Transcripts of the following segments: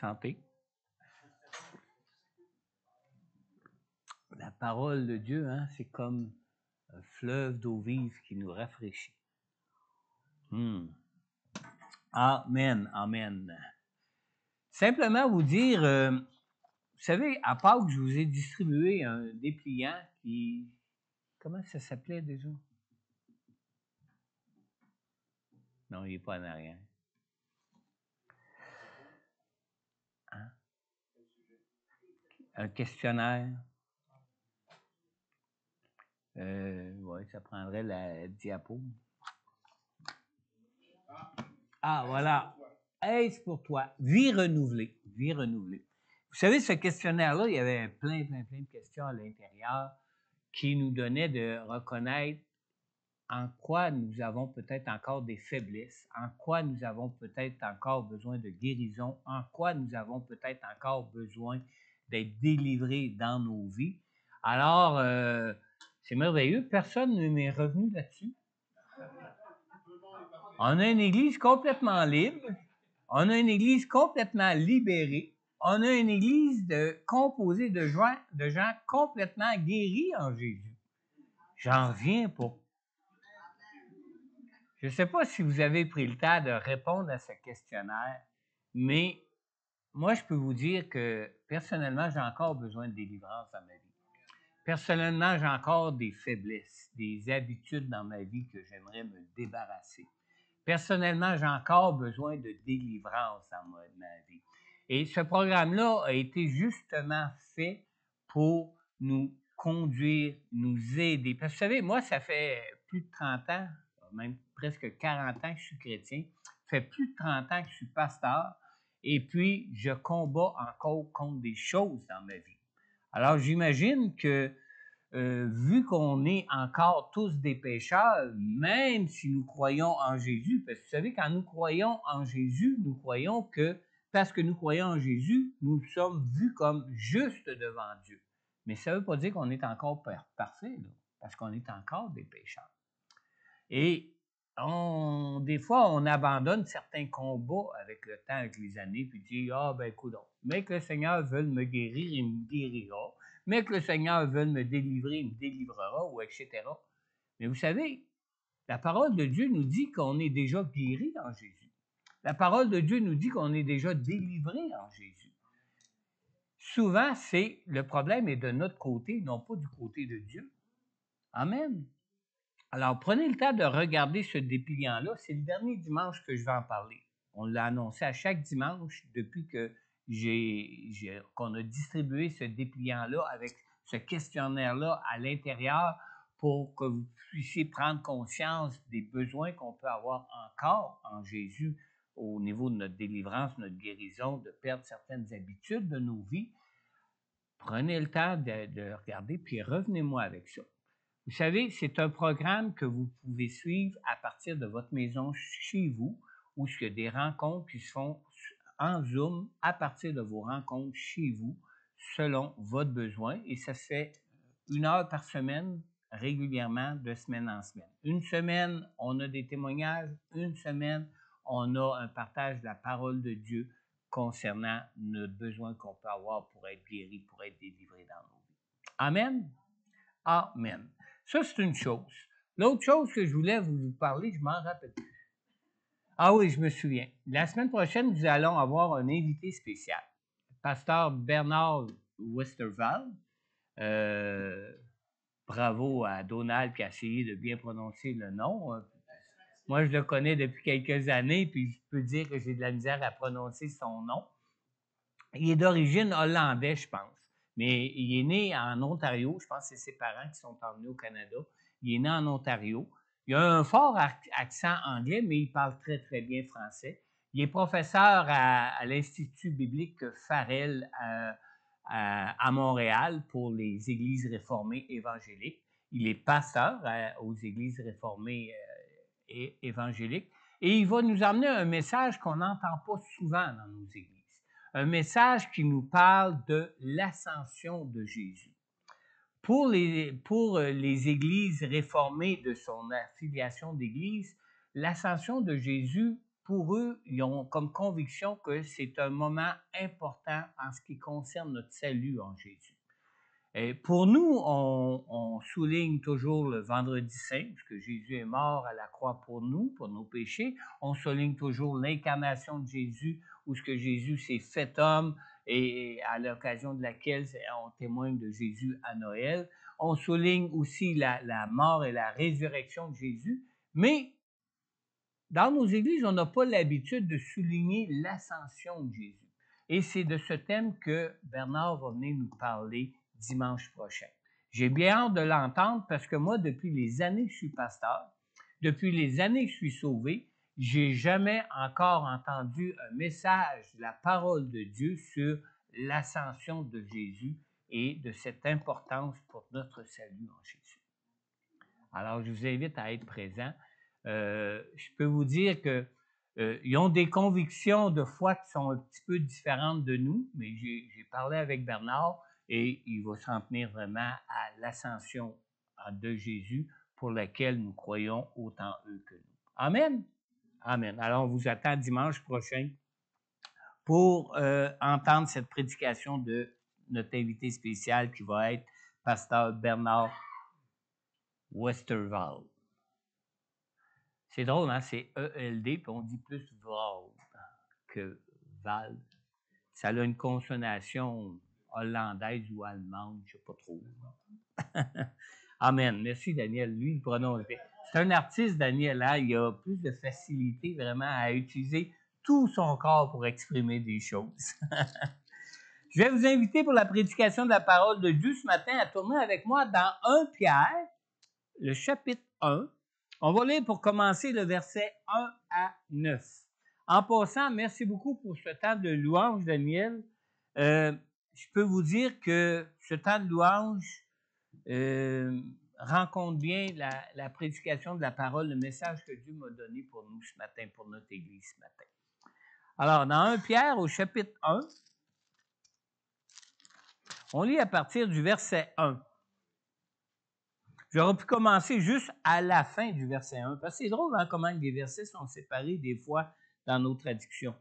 Santé. La parole de Dieu, hein, c'est comme un fleuve d'eau vive qui nous rafraîchit. Amen, amen. Simplement vous dire, vous savez, à Pâques, je vous ai distribué un dépliant qui... Comment ça s'appelait déjà? Non, il n'est pas en arrière. Hein? Un questionnaire. Oui, ça prendrait la diapo. Ah, voilà. Est-ce pour toi? Vie renouvelée. Vie renouvelée. Vous savez, ce questionnaire-là, il y avait plein de questions à l'intérieur qui nous donnaient de reconnaître en quoi nous avons peut-être encore des faiblesses, en quoi nous avons peut-être encore besoin de guérison, en quoi nous avons peut-être encore besoin d'être délivrés dans nos vies. Alors, c'est merveilleux. Personne ne m'est revenu là-dessus. On a une église complètement libre. On a une église complètement libérée. On a une église composée de gens complètement guéris en Jésus. J'en reviens pas. Je ne sais pas si vous avez pris le temps de répondre à ce questionnaire, mais moi, je peux vous dire que personnellement, j'ai encore besoin de délivrance dans ma vie. Personnellement, j'ai encore des faiblesses, des habitudes dans ma vie que j'aimerais me débarrasser. Personnellement, j'ai encore besoin de délivrance dans ma vie. Et ce programme-là a été justement fait pour nous conduire, nous aider. Parce que vous savez, moi, ça fait plus de 30 ans, même presque 40 ans que je suis chrétien. Ça fait plus de 30 ans que je suis pasteur. Et puis, je combats encore contre des choses dans ma vie. Alors, j'imagine que vu qu'on est encore tous des pécheurs, même si nous croyons en Jésus, parce que vous savez, quand nous croyons en Jésus, nous croyons que, parce que nous croyons en Jésus, nous sommes vus comme justes devant Dieu. Mais ça ne veut pas dire qu'on est encore parfait, là, parce qu'on est encore des pécheurs. Et des fois, on abandonne certains combats avec le temps, avec les années, puis dit, écoute, mais que le Seigneur veuille me guérir, il me guérira. Mais que le Seigneur veuille me délivrer, il me délivrera, ou etc. Mais vous savez, la parole de Dieu nous dit qu'on est déjà guéri en Jésus. La parole de Dieu nous dit qu'on est déjà délivré en Jésus. Souvent, le problème est de notre côté, non pas du côté de Dieu. Amen. Alors, prenez le temps de regarder ce dépliant-là. C'est le dernier dimanche que je vais en parler. On l'a annoncé à chaque dimanche depuis que qu'on a distribué ce dépliant-là avec ce questionnaire-là à l'intérieur pour que vous puissiez prendre conscience des besoins qu'on peut avoir encore en Jésus au niveau de notre délivrance, notre guérison, de perdre certaines habitudes de nos vies. Prenez le temps de regarder, puis revenez-moi avec ça. Vous savez, c'est un programme que vous pouvez suivre à partir de votre maison chez vous, où il y a des rencontres qui se font en Zoom à partir de vos rencontres chez vous, selon votre besoin. Et ça se fait 1 heure par semaine, régulièrement, de semaine en semaine. Une semaine, on a des témoignages. Une semaine, on a un partage de la parole de Dieu concernant notre besoin qu'on peut avoir pour être guéri, pour être délivré dans nos vies. Amen. Amen. Ça, c'est une chose. L'autre chose que je voulais vous parler, je m'en rappelle plus. Ah oui, je me souviens. La semaine prochaine, nous allons avoir un invité spécial. Pasteur Bernard Westerval. Bravo à Donald qui a essayé de bien prononcer le nom. Moi, je le connais depuis quelques années, puis je peux dire que j'ai de la misère à prononcer son nom. Il est d'origine hollandaise, je pense. Mais il est né en Ontario. Je pense que c'est ses parents qui sont emmenés au Canada. Il est né en Ontario. Il a un fort accent anglais, mais il parle très bien français. Il est professeur à l'Institut biblique Farel à Montréal pour les églises réformées évangéliques. Il est pasteur aux églises réformées évangéliques. Et il va nous emmener un message qu'on n'entend pas souvent dans nos églises. Un message qui nous parle de l'ascension de Jésus. Pour les églises réformées de son affiliation d'église, l'ascension de Jésus pour eux, ils ont comme conviction que c'est un moment important en ce qui concerne notre salut en Jésus. Et pour nous, on souligne toujours le vendredi saint, puisque Jésus est mort à la croix pour nous, pour nos péchés. On souligne toujours l'incarnation de Jésus, où ce que Jésus s'est fait homme et à l'occasion de laquelle on témoigne de Jésus à Noël. On souligne aussi la mort et la résurrection de Jésus, mais dans nos églises, on n'a pas l'habitude de souligner l'ascension de Jésus. Et c'est de ce thème que Bernard va venir nous parler dimanche prochain. J'ai bien hâte de l'entendre parce que moi, depuis les années que je suis pasteur, depuis les années que je suis sauvé, j'ai jamais encore entendu un message de la parole de Dieu sur l'ascension de Jésus et de cette importance pour notre salut en Jésus. Alors, je vous invite à être présent. Je peux vous dire qu'ils ont des convictions de foi qui sont un petit peu différentes de nous, mais j'ai parlé avec Bernard et il va s'en tenir vraiment à l'ascension de Jésus pour laquelle nous croyons autant eux que nous. Amen? Amen. Alors, on vous attend dimanche prochain pour entendre cette prédication de notre invité spécial qui va être pasteur Bernard Westervald. C'est drôle, hein? C'est E-L-D, puis on dit plus Vald que Val. Ça a une consonation hollandaise ou allemande, je ne sais pas trop. Amen. Merci, Daniel. Lui, il prononce bien. C'est un artiste, Daniel, hein? Il a plus de facilité vraiment à utiliser tout son corps pour exprimer des choses. Je vais vous inviter pour la prédication de la parole de Dieu ce matin à tourner avec moi dans 1 Pierre, le chapitre 1. On va lire pour commencer le verset 1 à 9. En passant, merci beaucoup pour ce temps de louange, Daniel. Je peux vous dire que ce temps de louange rencontre bien la prédication de la parole, le message que Dieu m'a donné pour nous ce matin, pour notre Église ce matin. Alors, dans 1 Pierre, au chapitre 1, on lit à partir du verset 1. J'aurais pu commencer juste à la fin du verset 1, parce que c'est drôle hein, comment les versets sont séparés des fois dans nos traductions.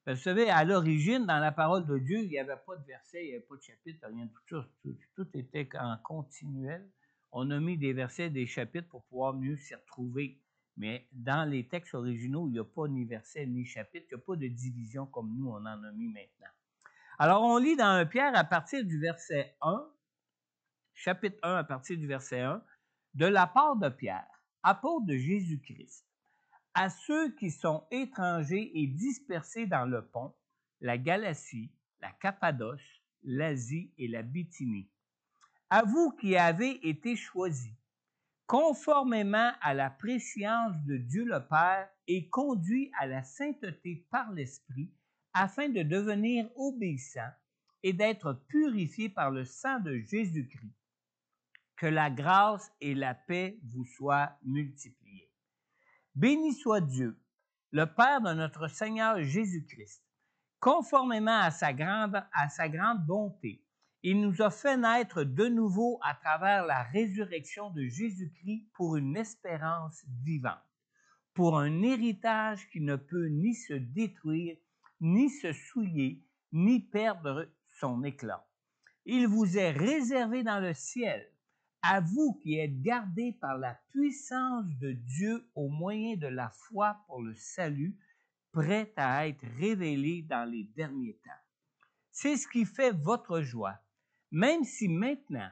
Vous savez, à l'origine, dans la parole de Dieu, il n'y avait pas de verset, il n'y avait pas de chapitre, rien de tout ça. Tout était en continuel. On a mis des versets, des chapitres pour pouvoir mieux s'y retrouver. Mais dans les textes originaux, il n'y a pas ni verset ni chapitre, il n'y a pas de division comme nous, on en a mis maintenant. Alors, on lit dans 1 Pierre à partir du verset 1, chapitre 1 à partir du verset 1, de la part de Pierre, apôtre de Jésus-Christ, à ceux qui sont étrangers et dispersés dans le Pont, la Galatie, la Cappadoce, l'Asie et la Bithynie. À vous qui avez été choisis, conformément à la prescience de Dieu le Père et conduits à la sainteté par l'Esprit, afin de devenir obéissants et d'être purifiés par le sang de Jésus-Christ. Que la grâce et la paix vous soient multipliées. Béni soit Dieu, le Père de notre Seigneur Jésus-Christ. Conformément à sa grande bonté, il nous a fait naître de nouveau à travers la résurrection de Jésus-Christ pour une espérance vivante, pour un héritage qui ne peut ni se détruire, ni se souiller, ni perdre son éclat. Il vous est réservé dans le ciel, à vous qui êtes gardés par la puissance de Dieu au moyen de la foi pour le salut, prêt à être révélé dans les derniers temps. C'est ce qui fait votre joie, même si maintenant,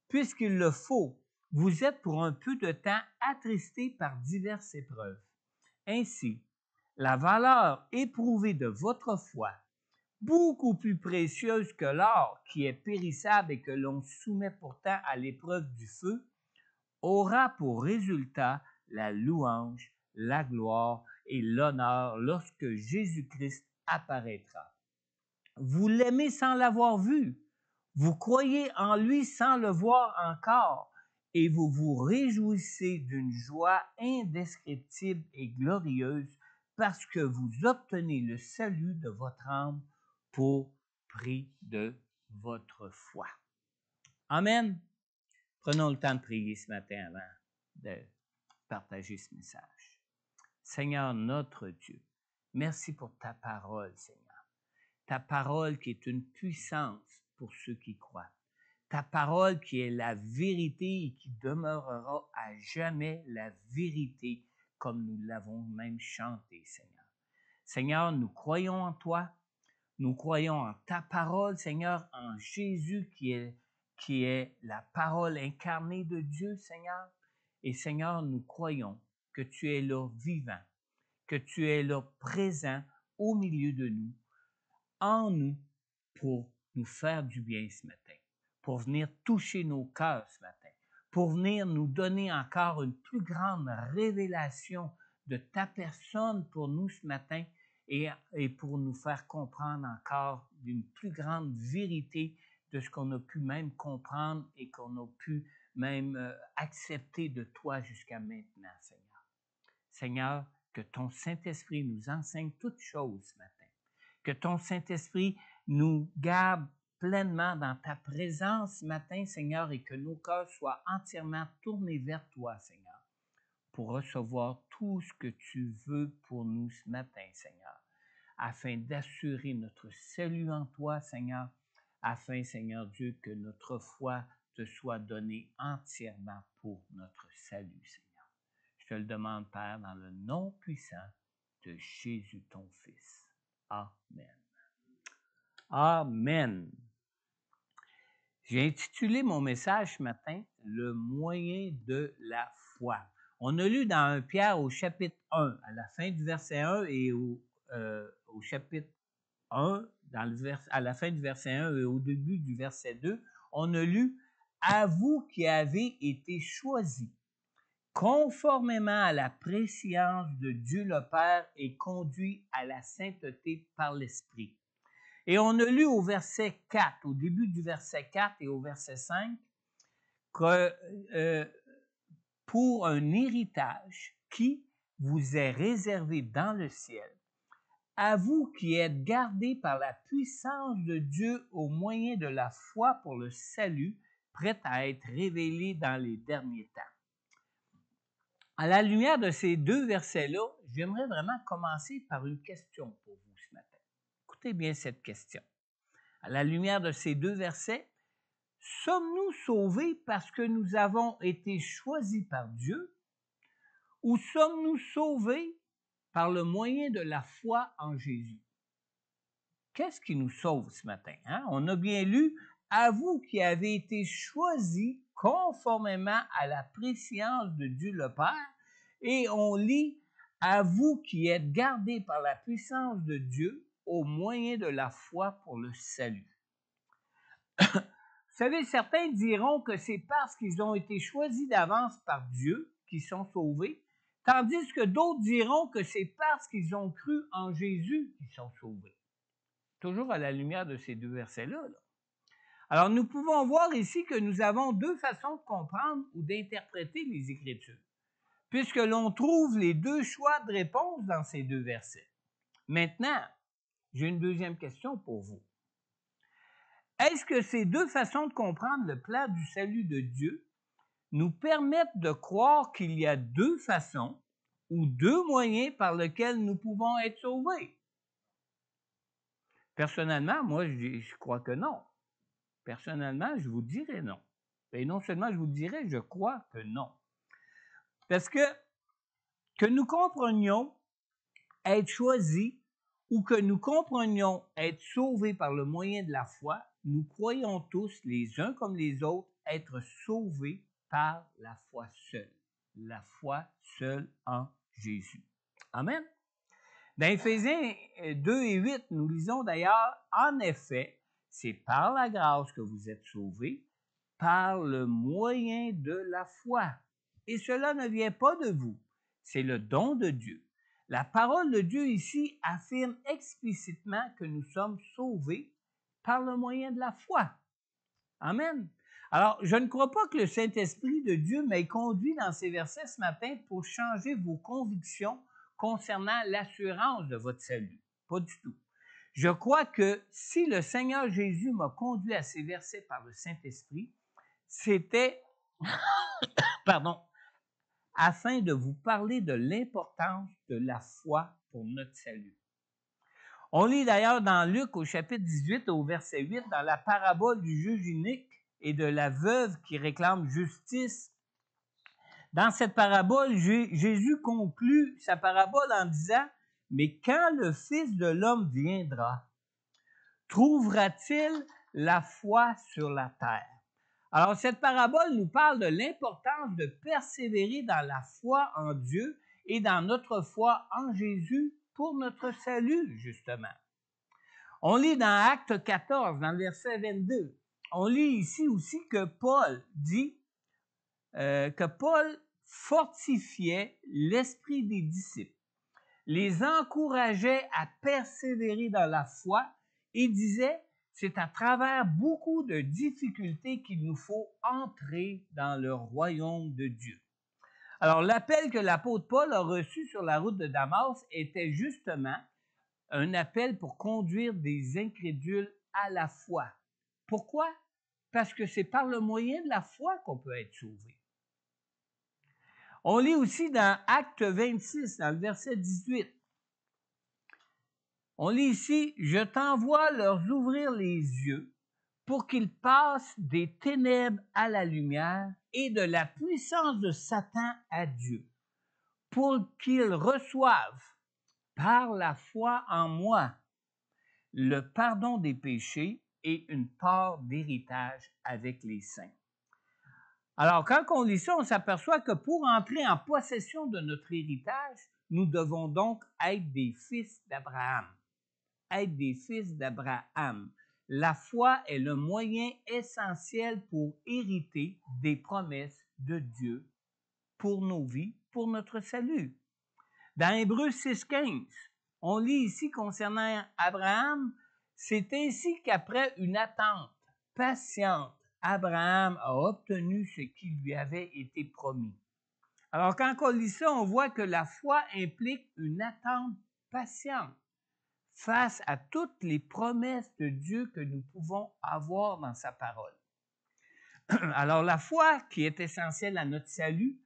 puisqu'il le faut, vous êtes pour un peu de temps attristés par diverses épreuves. Ainsi, la valeur éprouvée de votre foi, beaucoup plus précieuse que l'or qui est périssable et que l'on soumet pourtant à l'épreuve du feu, aura pour résultat la louange, la gloire et l'honneur lorsque Jésus-Christ apparaîtra. Vous l'aimez sans l'avoir vu, vous croyez en lui sans le voir encore, et vous vous réjouissez d'une joie indescriptible et glorieuse parce que vous obtenez le salut de votre âme pour prix de votre foi. Amen. Prenons le temps de prier ce matin avant de partager ce message. Seigneur notre Dieu, Merci pour ta parole, Seigneur. Ta parole qui est une puissance pour ceux qui croient. Ta parole qui est la vérité et qui demeurera à jamais la vérité, comme nous l'avons même chanté, Seigneur. Seigneur, nous croyons en toi. Nous croyons en ta parole, Seigneur, en Jésus qui est la parole incarnée de Dieu, Seigneur. Et Seigneur, nous croyons que tu es là vivant, que tu es là présent au milieu de nous, en nous, pour nous faire du bien ce matin, pour venir toucher nos cœurs ce matin, pour venir nous donner encore une plus grande révélation de ta personne pour nous ce matin et pour nous faire comprendre encore d'une plus grande vérité de ce qu'on a pu même comprendre et qu'on a pu même accepter de toi jusqu'à maintenant, Seigneur. Seigneur, que ton Saint-Esprit nous enseigne toutes choses ce matin. Que ton Saint-Esprit nous garde pleinement dans ta présence ce matin, Seigneur, et que nos cœurs soient entièrement tournés vers toi, Seigneur, pour recevoir tout ce que tu veux pour nous ce matin, Seigneur, afin d'assurer notre salut en toi, Seigneur, afin, Seigneur Dieu, que notre foi te soit donnée entièrement pour notre salut, Seigneur. Je te le demande, Père, dans le nom puissant de Jésus, ton Fils. Amen. Amen. J'ai intitulé mon message ce matin « Le moyen de la foi ». On a lu dans 1 Pierre au chapitre 1, à la fin du verset 1 et au chapitre 1, à la fin du verset 1 et au début du verset 2, on a lu « À vous qui avez été choisis, conformément à la préscience de Dieu le Père et conduits à la sainteté par l'Esprit. » Et on a lu au verset 4, au début du verset 4 et au verset 5, que pour un héritage qui vous est réservé dans le ciel, à vous qui êtes gardés par la puissance de Dieu au moyen de la foi pour le salut, prêt à être révélé dans les derniers temps. À la lumière de ces deux versets-là, j'aimerais vraiment commencer par une question pour vous ce matin. Écoutez bien cette question. À la lumière de ces deux versets, sommes-nous sauvés parce que nous avons été choisis par Dieu ou sommes-nous sauvés par le moyen de la foi en Jésus? Qu'est-ce qui nous sauve ce matin? Hein? On a bien lu « À vous qui avez été choisis conformément à la préscience de Dieu le Père » et on lit « À vous qui êtes gardés par la puissance de Dieu au moyen de la foi pour le salut. » Vous savez, certains diront que c'est parce qu'ils ont été choisis d'avance par Dieu qu'ils sont sauvés, tandis que d'autres diront que c'est parce qu'ils ont cru en Jésus qu'ils sont sauvés. Toujours à la lumière de ces deux versets-là. Alors, nous pouvons voir ici que nous avons deux façons de comprendre ou d'interpréter les Écritures, puisque l'on trouve les deux choix de réponse dans ces deux versets. Maintenant, j'ai une deuxième question pour vous. Est-ce que ces deux façons de comprendre le plan du salut de Dieu nous permettent de croire qu'il y a deux façons ou deux moyens par lesquels nous pouvons être sauvés? Personnellement, moi, je crois que non. Personnellement, je vous dirais non. Et non seulement je vous dirais, je crois que non. Parce que nous comprenions être choisis ou que nous comprenions être sauvés par le moyen de la foi, nous croyons tous, les uns comme les autres, être sauvés par la foi seule en Jésus. Amen. Dans Éphésiens 2 et 8, nous lisons d'ailleurs, « En effet, c'est par la grâce que vous êtes sauvés, par le moyen de la foi. Et cela ne vient pas de vous, c'est le don de Dieu. » La parole de Dieu ici affirme explicitement que nous sommes sauvés par le moyen de la foi. Amen. Alors, je ne crois pas que le Saint-Esprit de Dieu m'ait conduit dans ces versets ce matin pour changer vos convictions concernant l'assurance de votre salut. Pas du tout. Je crois que si le Seigneur Jésus m'a conduit à ces versets par le Saint-Esprit, c'était, afin de vous parler de l'importance de la foi pour notre salut. On lit d'ailleurs dans Luc au chapitre 18 au verset 8, dans la parabole du juge inique et de la veuve qui réclame justice. Dans cette parabole, Jésus conclut sa parabole en disant « Mais quand le Fils de l'homme viendra, trouvera-t-il la foi sur la terre? » Alors, cette parabole nous parle de l'importance de persévérer dans la foi en Dieu et dans notre foi en Jésus pour notre salut, justement. On lit dans Acte 14, dans le verset 22, on lit ici aussi que Paul dit que Paul fortifiait l'esprit des disciples, les encourageait à persévérer dans la foi et disait « C'est à travers beaucoup de difficultés qu'il nous faut entrer dans le royaume de Dieu. » Alors, l'appel que l'apôtre Paul a reçu sur la route de Damas était justement un appel pour conduire des incrédules à la foi. Pourquoi? Parce que c'est par le moyen de la foi qu'on peut être sauvé. On lit aussi dans Acte 26, dans le verset 18. On lit ici « Je t'envoie leur ouvrir les yeux pour qu'ils passent des ténèbres à la lumière et de la puissance de Satan à Dieu, pour qu'ils reçoivent par la foi en moi le pardon des péchés et une part d'héritage avec les saints. » Alors, quand on lit ça, on s'aperçoit que pour entrer en possession de notre héritage, nous devons donc être des fils d'Abraham. Être des fils d'Abraham. La foi est le moyen essentiel pour hériter des promesses de Dieu pour nos vies, pour notre salut. Dans Hébreux 6,15, on lit ici concernant Abraham, c'est ainsi qu'après une attente patiente, Abraham a obtenu ce qui lui avait été promis. Alors, quand on lit ça, on voit que la foi implique une attente patiente face à toutes les promesses de Dieu que nous pouvons avoir dans sa parole. Alors, la foi, qui est essentielle à notre salut,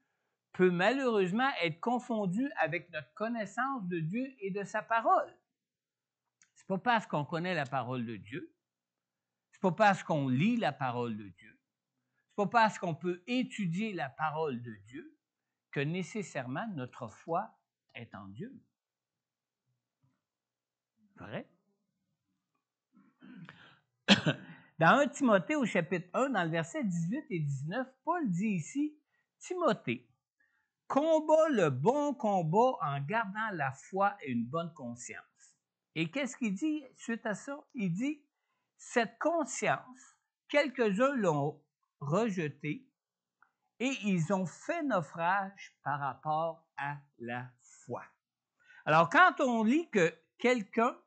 peut malheureusement être confondue avec notre connaissance de Dieu et de sa parole. C'est pas parce qu'on connaît la parole de Dieu, c'est pas parce qu'on lit la parole de Dieu, c'est pas parce qu'on peut étudier la parole de Dieu que nécessairement notre foi est en Dieu. Vrai? Dans 1 Timothée au chapitre 1, dans le verset 18 et 19, Paul dit ici, « Timothée, combat le bon combat en gardant la foi et une bonne conscience. » Et qu'est-ce qu'il dit suite à ça? Il dit, « Cette conscience, quelques-uns l'ont rejetée et ils ont fait naufrage par rapport à la foi. » Alors, quand on lit que quelques-uns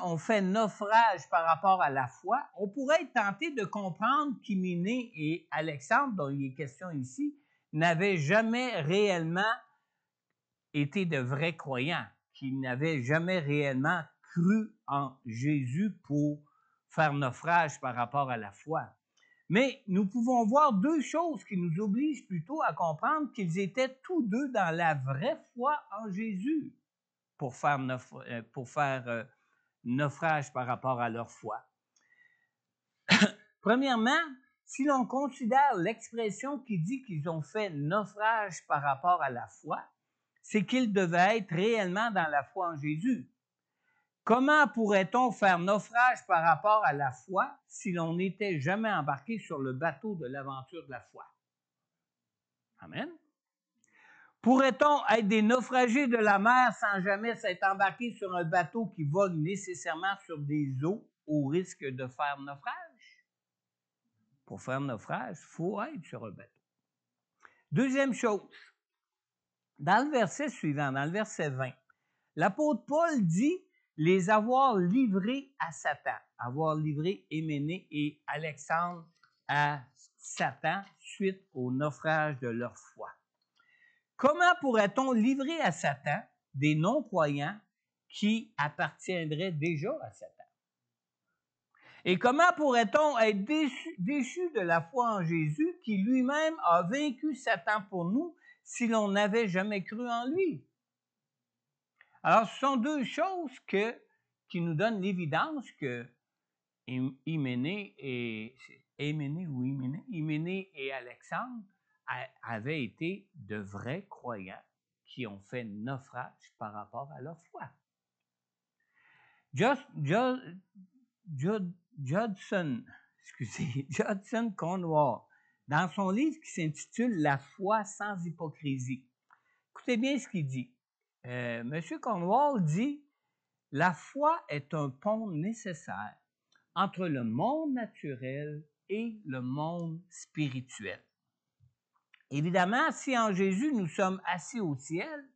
ont fait naufrage par rapport à la foi, on pourrait être tenté de comprendre qu'Hyménée et Alexandre, dont il est question ici, n'avaient jamais réellement été de vrais croyants, qu'ils n'avaient jamais réellement cru en Jésus pour faire naufrage par rapport à la foi. Mais nous pouvons voir deux choses qui nous obligent plutôt à comprendre qu'ils étaient tous deux dans la vraie foi en Jésus pour faire naufrage par rapport à leur foi. Premièrement, si l'on considère l'expression qui dit qu'ils ont fait naufrage par rapport à la foi, c'est qu'ils devaient être réellement dans la foi en Jésus. Comment pourrait-on faire naufrage par rapport à la foi si l'on n'était jamais embarqué sur le bateau de l'aventure de la foi? Amen. Pourrait-on être des naufragés de la mer sans jamais s'être embarqué sur un bateau qui vogue nécessairement sur des eaux au risque de faire naufrage? Pour faire naufrage, il faut être sur un bateau. Deuxième chose, dans le verset suivant, dans le verset 20, l'apôtre Paul dit les avoir livrés à Satan, avoir livré Hyménée et Alexandre à Satan suite au naufrage de leur foi. Comment pourrait-on livrer à Satan des non-croyants qui appartiendraient déjà à Satan? Et comment pourrait-on être déchus de la foi en Jésus qui lui-même a vaincu Satan pour nous si l'on n'avait jamais cru en lui? Alors, ce sont deux choses qui nous donnent l'évidence que Hyménée et Alexandre avaient été de vrais croyants qui ont fait naufrage par rapport à leur foi. Judson Conwell, dans son livre qui s'intitule « La foi sans hypocrisie », écoutez bien ce qu'il dit. M. Conwell dit « La foi est un pont nécessaire entre le monde naturel et le monde spirituel. Évidemment, si en Jésus nous sommes assis au ciel,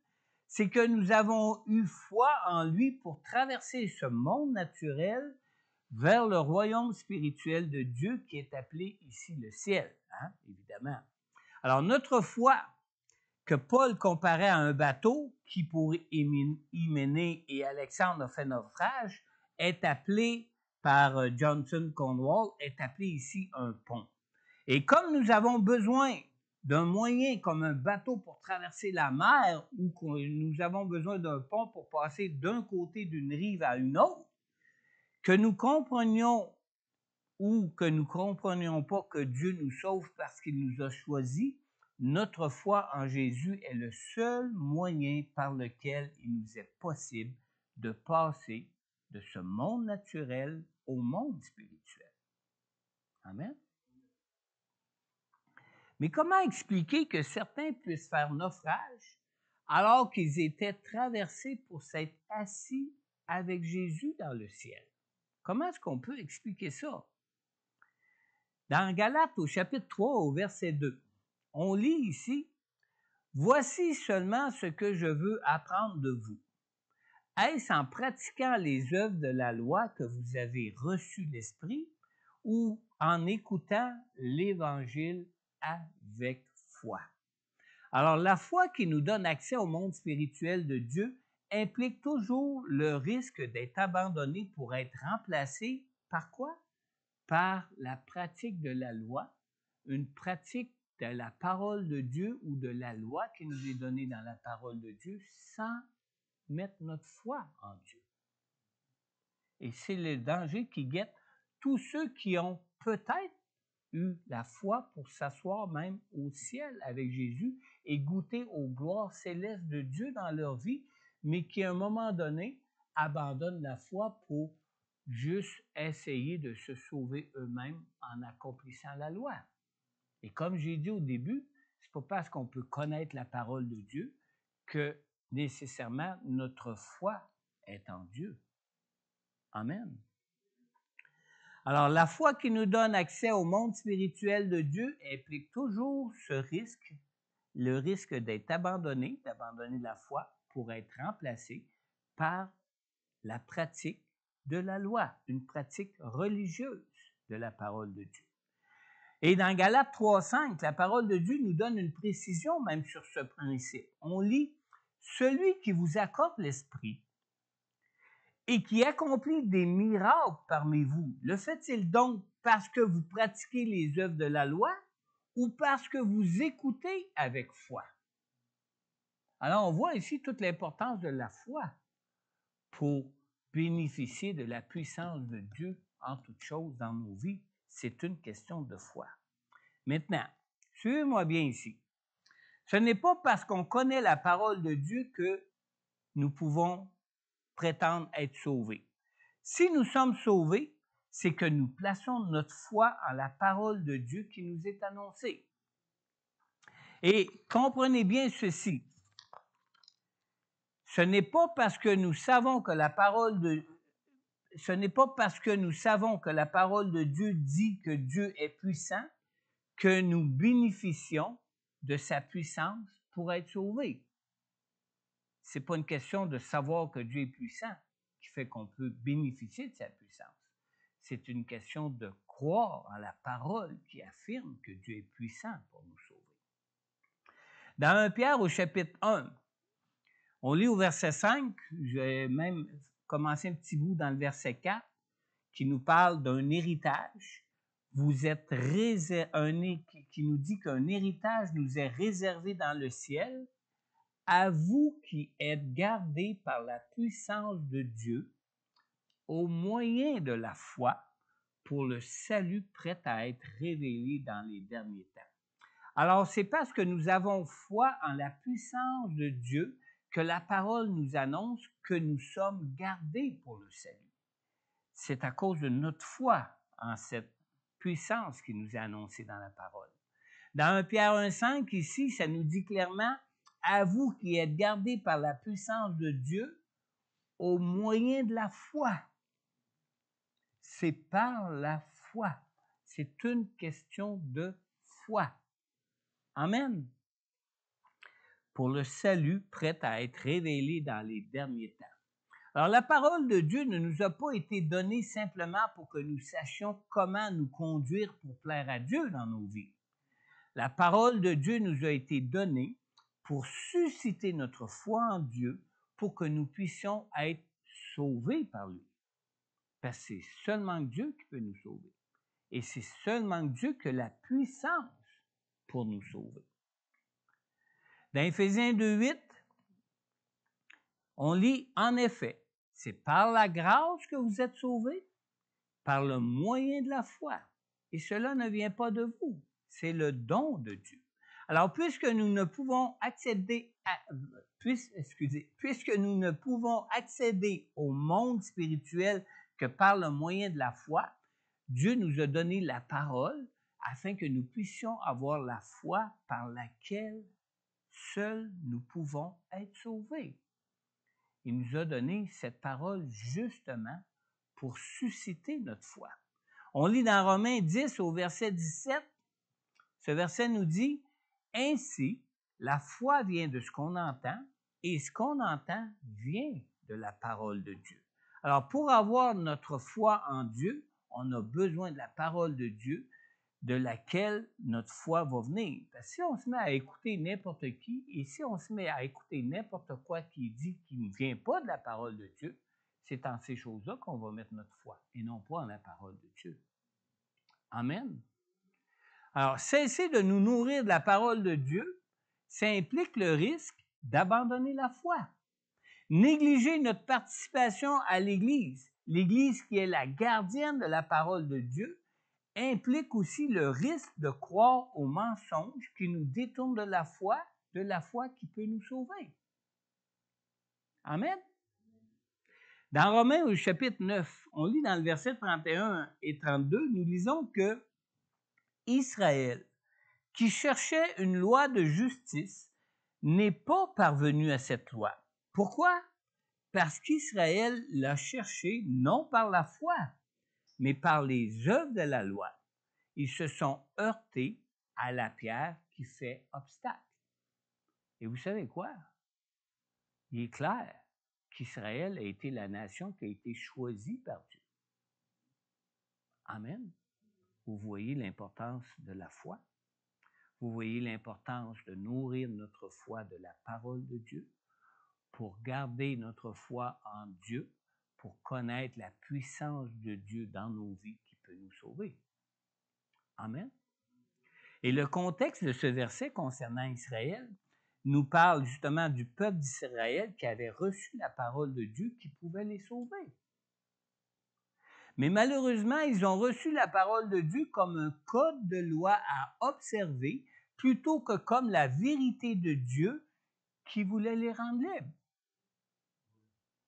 c'est que nous avons eu foi en lui pour traverser ce monde naturel vers le royaume spirituel de Dieu qui est appelé ici le ciel, hein, évidemment. Alors, notre foi, que Paul comparait à un bateau qui, pour Hyménée et Alexandre a fait naufrage, est appelée par Johnson Conwell, est appelée ici un pont. Et comme nous avons besoin d'un moyen comme un bateau pour traverser la mer ou que nous avons besoin d'un pont pour passer d'un côté d'une rive à une autre, que nous comprenions ou que nous ne comprenions pas que Dieu nous sauve parce qu'il nous a choisis, notre foi en Jésus est le seul moyen par lequel il nous est possible de passer de ce monde naturel au monde spirituel. Amen. Mais comment expliquer que certains puissent faire naufrage alors qu'ils étaient traversés pour s'être assis avec Jésus dans le ciel? Comment est-ce qu'on peut expliquer ça? Dans Galates, au chapitre 3, au verset 2, on lit ici « Voici seulement ce que je veux apprendre de vous. Est-ce en pratiquant les œuvres de la loi que vous avez reçu l'Esprit ou en écoutant l'Évangile avec foi? » Alors, la foi qui nous donne accès au monde spirituel de Dieu implique toujours le risque d'être abandonné pour être remplacé par quoi? Par la pratique de la loi, une pratique de la parole de Dieu ou de la loi qui nous est donnée dans la parole de Dieu sans mettre notre foi en Dieu. Et c'est le danger qui guette tous ceux qui ont peut-être eu la foi pour s'asseoir même au ciel avec Jésus et goûter aux gloires célestes de Dieu dans leur vie, mais qui à un moment donné abandonnent la foi pour juste essayer de se sauver eux-mêmes en accomplissant la loi. Et comme j'ai dit au début, c'est pas parce qu'on peut connaître la parole de Dieu que nécessairement notre foi est en Dieu. Amen. Alors, la foi qui nous donne accès au monde spirituel de Dieu implique toujours ce risque, le risque d'être abandonné, d'abandonner la foi pour être remplacé par la pratique de la loi, une pratique religieuse de la parole de Dieu. Et dans Galates 3,5, la parole de Dieu nous donne une précision même sur ce principe. On lit « Celui qui vous accorde l'Esprit et qui accomplit des miracles parmi vous, le fait-il donc parce que vous pratiquez les œuvres de la loi ou parce que vous écoutez avec foi? » Alors, on voit ici toute l'importance de la foi pour bénéficier de la puissance de Dieu en toutes choses dans nos vies. C'est une question de foi. Maintenant, suivez-moi bien ici. Ce n'est pas parce qu'on connaît la parole de Dieu que nous pouvons prétendre être sauvés. Si nous sommes sauvés, c'est que nous plaçons notre foi en la parole de Dieu qui nous est annoncée. Et comprenez bien ceci. Ce n'est pas parce que nous savons que la parole de Dieu dit que Dieu est puissant que nous bénéficions de sa puissance pour être sauvés. Ce n'est pas une question de savoir que Dieu est puissant qui fait qu'on peut bénéficier de sa puissance. C'est une question de croire en la parole qui affirme que Dieu est puissant pour nous sauver. Dans 1 Pierre au chapitre 1, on lit au verset 5, je vais même commencer un petit bout dans le verset 4, qui nous parle d'un héritage. Vous êtes qui nous dit qu'un héritage nous est réservé dans le ciel à vous qui êtes gardés par la puissance de Dieu au moyen de la foi pour le salut prêt à être révélé dans les derniers temps. Alors, c'est parce que nous avons foi en la puissance de Dieu que la parole nous annonce que nous sommes gardés pour le salut. C'est à cause de notre foi en cette puissance qui nous est annoncée dans la parole. Dans 1 Pierre 1,5, ici, ça nous dit clairement, « À vous qui êtes gardés par la puissance de Dieu au moyen de la foi. » C'est par la foi. C'est une question de foi. Amen. Pour le salut prêt à être révélé dans les derniers temps. Alors, la parole de Dieu ne nous a pas été donnée simplement pour que nous sachions comment nous conduire pour plaire à Dieu dans nos vies. La parole de Dieu nous a été donnée pour susciter notre foi en Dieu, pour que nous puissions être sauvés par lui. Parce que c'est seulement Dieu qui peut nous sauver. Et c'est seulement Dieu qui a la puissance pour nous sauver. Dans Éphésiens 2,8, on lit « En effet, c'est par la grâce que vous êtes sauvés, par le moyen de la foi. Et cela ne vient pas de vous, c'est le don de Dieu. » Alors, puisque nous ne pouvons accéder au monde spirituel que par le moyen de la foi, Dieu nous a donné la parole afin que nous puissions avoir la foi par laquelle seuls nous pouvons être sauvés. Il nous a donné cette parole justement pour susciter notre foi. On lit dans Romains 10 au verset 17, ce verset nous dit « Ainsi, la foi vient de ce qu'on entend, et ce qu'on entend vient de la parole de Dieu. » Alors, pour avoir notre foi en Dieu, on a besoin de la parole de Dieu, de laquelle notre foi va venir. Parce que si on se met à écouter n'importe qui, et si on se met à écouter n'importe quoi qui dit qui ne vient pas de la parole de Dieu, c'est en ces choses-là qu'on va mettre notre foi, et non pas en la parole de Dieu. Amen. Alors, cesser de nous nourrir de la parole de Dieu, ça implique le risque d'abandonner la foi. Négliger notre participation à l'Église, l'Église qui est la gardienne de la parole de Dieu, implique aussi le risque de croire aux mensonges qui nous détournent de la foi qui peut nous sauver. Amen. Dans Romains au chapitre 9, on lit dans le verset 31 et 32, nous lisons que Israël, qui cherchait une loi de justice, n'est pas parvenu à cette loi. Pourquoi? Parce qu'Israël l'a cherché non par la foi, mais par les œuvres de la loi. Ils se sont heurtés à la pierre qui fait obstacle. Et vous savez quoi? Il est clair qu'Israël a été la nation qui a été choisie par Dieu. Amen. Vous voyez l'importance de la foi? Vous voyez l'importance de nourrir notre foi de la parole de Dieu pour garder notre foi en Dieu, pour connaître la puissance de Dieu dans nos vies qui peut nous sauver. Amen. Et le contexte de ce verset concernant Israël nous parle justement du peuple d'Israël qui avait reçu la parole de Dieu qui pouvait les sauver. Mais malheureusement, ils ont reçu la parole de Dieu comme un code de loi à observer plutôt que comme la vérité de Dieu qui voulait les rendre libres.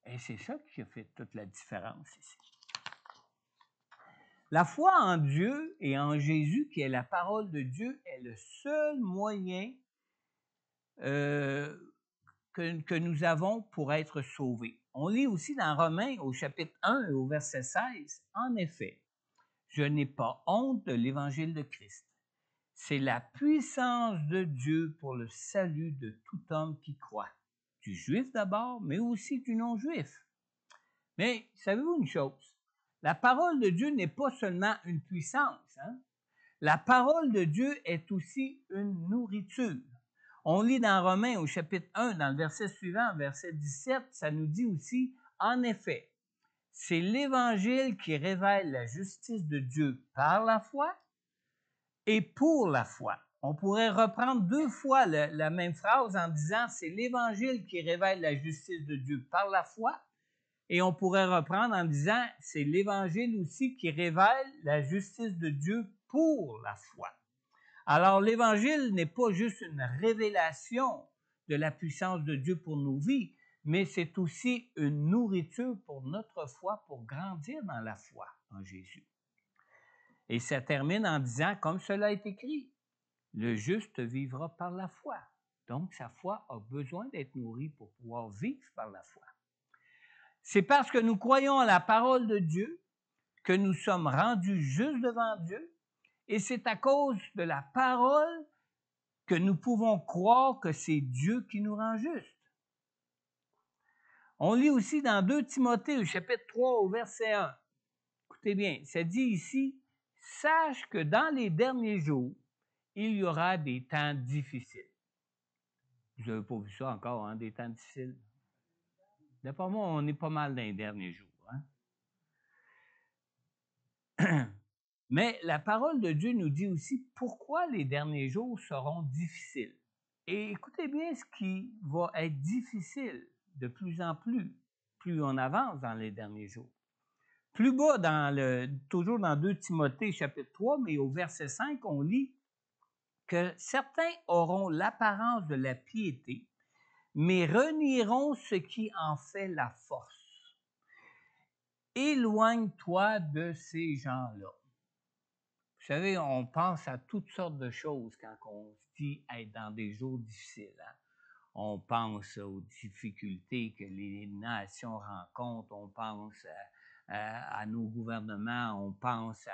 Et c'est ça qui a fait toute la différence ici. La foi en Dieu et en Jésus, qui est la parole de Dieu, est le seul moyen que nous avons pour être sauvés. On lit aussi dans Romains au chapitre 1 et au verset 16, « En effet, je n'ai pas honte de l'évangile de Christ. C'est la puissance de Dieu pour le salut de tout homme qui croit, du juif d'abord, mais aussi du non-juif. » Mais savez-vous une chose? La parole de Dieu n'est pas seulement une puissance. Hein? La parole de Dieu est aussi une nourriture. On lit dans Romains au chapitre 1, dans le verset suivant, verset 17, ça nous dit aussi, « En effet, c'est l'Évangile qui révèle la justice de Dieu par la foi et pour la foi. » On pourrait reprendre 2 fois la même phrase en disant c'est l'Évangile qui révèle la justice de Dieu par la foi. Et on pourrait reprendre en disant c'est l'Évangile aussi qui révèle la justice de Dieu pour la foi. Alors l'Évangile n'est pas juste une révélation de la puissance de Dieu pour nos vies, mais c'est aussi une nourriture pour notre foi, pour grandir dans la foi en Jésus. Et ça termine en disant, comme cela est écrit, le juste vivra par la foi. Donc, sa foi a besoin d'être nourrie pour pouvoir vivre par la foi. C'est parce que nous croyons à la parole de Dieu que nous sommes rendus justes devant Dieu, et c'est à cause de la parole que nous pouvons croire que c'est Dieu qui nous rend justes. On lit aussi dans 2 Timothée, au chapitre 3, au verset 1. Écoutez bien, ça dit ici, « Sache que dans les derniers jours, il y aura des temps difficiles. » Vous n'avez pas vu ça encore, hein, des temps difficiles? D'après moi, on est pas mal dans les derniers jours. Hein? Mais la parole de Dieu nous dit aussi pourquoi les derniers jours seront difficiles. Et écoutez bien ce qui va être difficile de plus en plus on avance dans les derniers jours. Plus bas, toujours dans 2 Timothée chapitre 3, mais au verset 5, on lit que certains auront l'apparence de la piété, mais renieront ce qui en fait la force. Éloigne-toi de ces gens-là. Vous savez, on pense à toutes sortes de choses quand on se dit être dans des jours difficiles. Hein? On pense aux difficultés que les nations rencontrent, on pense à nos gouvernements, on pense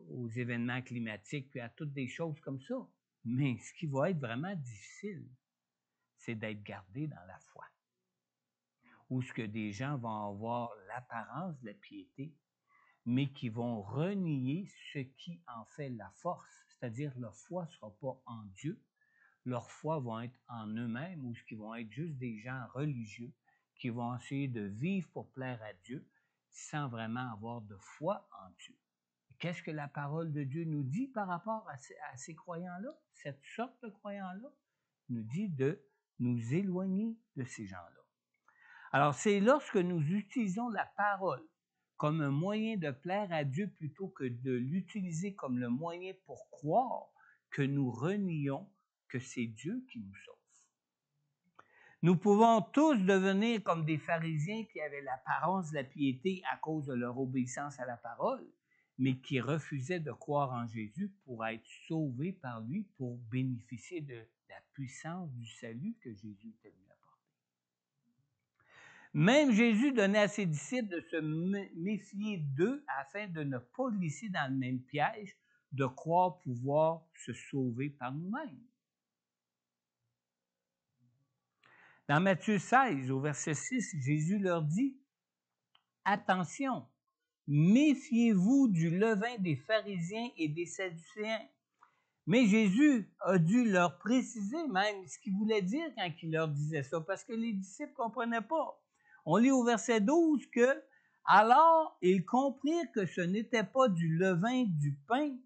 aux événements climatiques, puis à toutes des choses comme ça. Mais ce qui va être vraiment difficile, c'est d'être gardé dans la foi. Où ce que des gens vont avoir l'apparence de la piété, mais qui vont renier ce qui en fait la force, c'est-à-dire leur foi ne sera pas en Dieu, leur foi va être en eux-mêmes, ou ce qui vont être juste des gens religieux qui vont essayer de vivre pour plaire à Dieu sans vraiment avoir de foi en Dieu. Qu'est-ce que la parole de Dieu nous dit par rapport à ces croyants-là? Cette sorte de croyants-là nous dit de nous éloigner de ces gens-là. Alors, c'est lorsque nous utilisons la parole comme un moyen de plaire à Dieu plutôt que de l'utiliser comme le moyen pour croire que nous renions que c'est Dieu qui nous sauve. Nous pouvons tous devenir comme des pharisiens qui avaient l'apparence de la piété à cause de leur obéissance à la parole, mais qui refusaient de croire en Jésus pour être sauvés par lui, pour bénéficier de la puissance du salut que Jésus était venu apporter. Même Jésus donnait à ses disciples de se méfier d'eux afin de ne pas glisser dans le même piège de croire pouvoir se sauver par nous-mêmes. Dans Matthieu 16, au verset 6, Jésus leur dit « Attention, méfiez-vous du levain des pharisiens et des sadducéens. » Mais Jésus a dû leur préciser même ce qu'il voulait dire quand il leur disait ça, parce que les disciples ne comprenaient pas. On lit au verset 12 que « Alors ils comprirent que ce n'était pas du levain du pain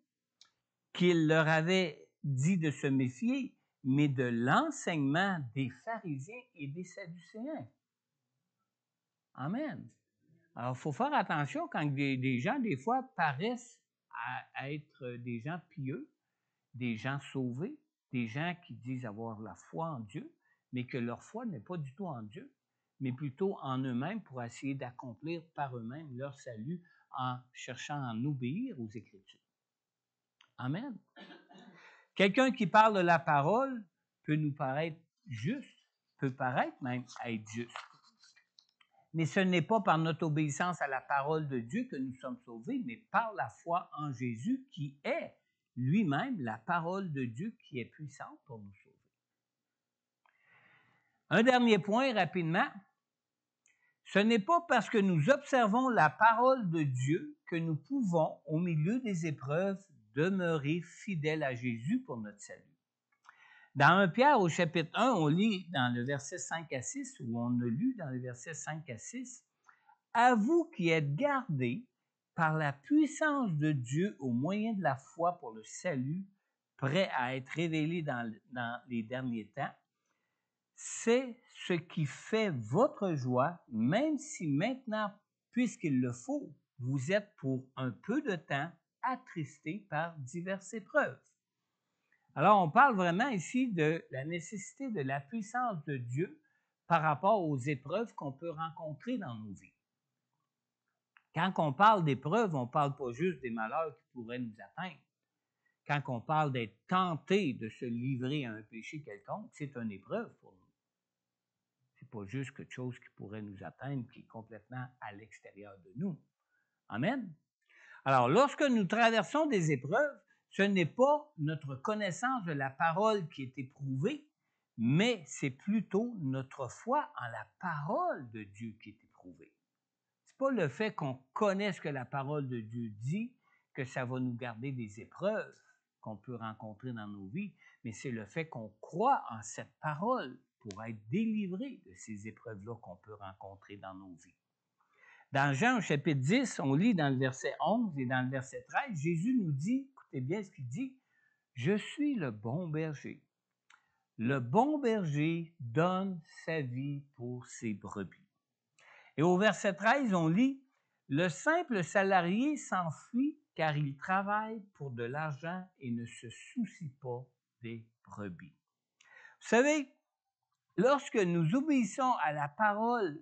qu'il leur avait dit de se méfier, mais de l'enseignement des pharisiens et des sadducéens. » Amen. Alors, il faut faire attention quand des gens, des fois, paraissent à être des gens pieux, des gens sauvés, des gens qui disent avoir la foi en Dieu, mais que leur foi n'est pas du tout en Dieu, mais plutôt en eux-mêmes pour essayer d'accomplir par eux-mêmes leur salut en cherchant à en obéir aux Écritures. Amen. Quelqu'un qui parle de la parole peut nous paraître juste, peut paraître même être juste. Mais ce n'est pas par notre obéissance à la parole de Dieu que nous sommes sauvés, mais par la foi en Jésus qui est lui-même la parole de Dieu qui est puissante pour nous sauver. Un dernier point rapidement. Ce n'est pas parce que nous observons la parole de Dieu que nous pouvons, au milieu des épreuves, demeurer fidèles à Jésus pour notre salut. Dans 1 Pierre, au chapitre 1, on lit dans le verset 5 à 6, ou on a lu dans le verset 5 à 6, « À vous qui êtes gardés par la puissance de Dieu au moyen de la foi pour le salut, prêt à être révélé dans les derniers temps, c'est ce qui fait votre joie, même si maintenant, puisqu'il le faut, vous êtes pour un peu de temps attristés par diverses épreuves. Alors, on parle vraiment ici de la nécessité de la puissance de Dieu par rapport aux épreuves qu'on peut rencontrer dans nos vies. Quand on parle d'épreuves, on ne parle pas juste des malheurs qui pourraient nous atteindre. Quand on parle d'être tenté de se livrer à un péché quelconque, c'est une épreuve pour nous. Ce n'est pas juste quelque chose qui pourrait nous atteindre, qui est complètement à l'extérieur de nous. Amen. Alors, lorsque nous traversons des épreuves, ce n'est pas notre connaissance de la parole qui est éprouvée, mais c'est plutôt notre foi en la parole de Dieu qui est éprouvée. Ce n'est pas le fait qu'on connaît ce que la parole de Dieu dit que ça va nous garder des épreuves qu'on peut rencontrer dans nos vies, mais c'est le fait qu'on croit en cette parole pour être délivré de ces épreuves-là qu'on peut rencontrer dans nos vies. Dans Jean, au chapitre 10, on lit dans le verset 11 et dans le verset 13, Jésus nous dit, écoutez bien ce qu'il dit, « Je suis le bon berger. Le bon berger donne sa vie pour ses brebis. » Et au verset 13, on lit, « Le simple salarié s'enfuit car il travaille pour de l'argent et ne se soucie pas des brebis. » Vous savez, lorsque nous obéissons à la parole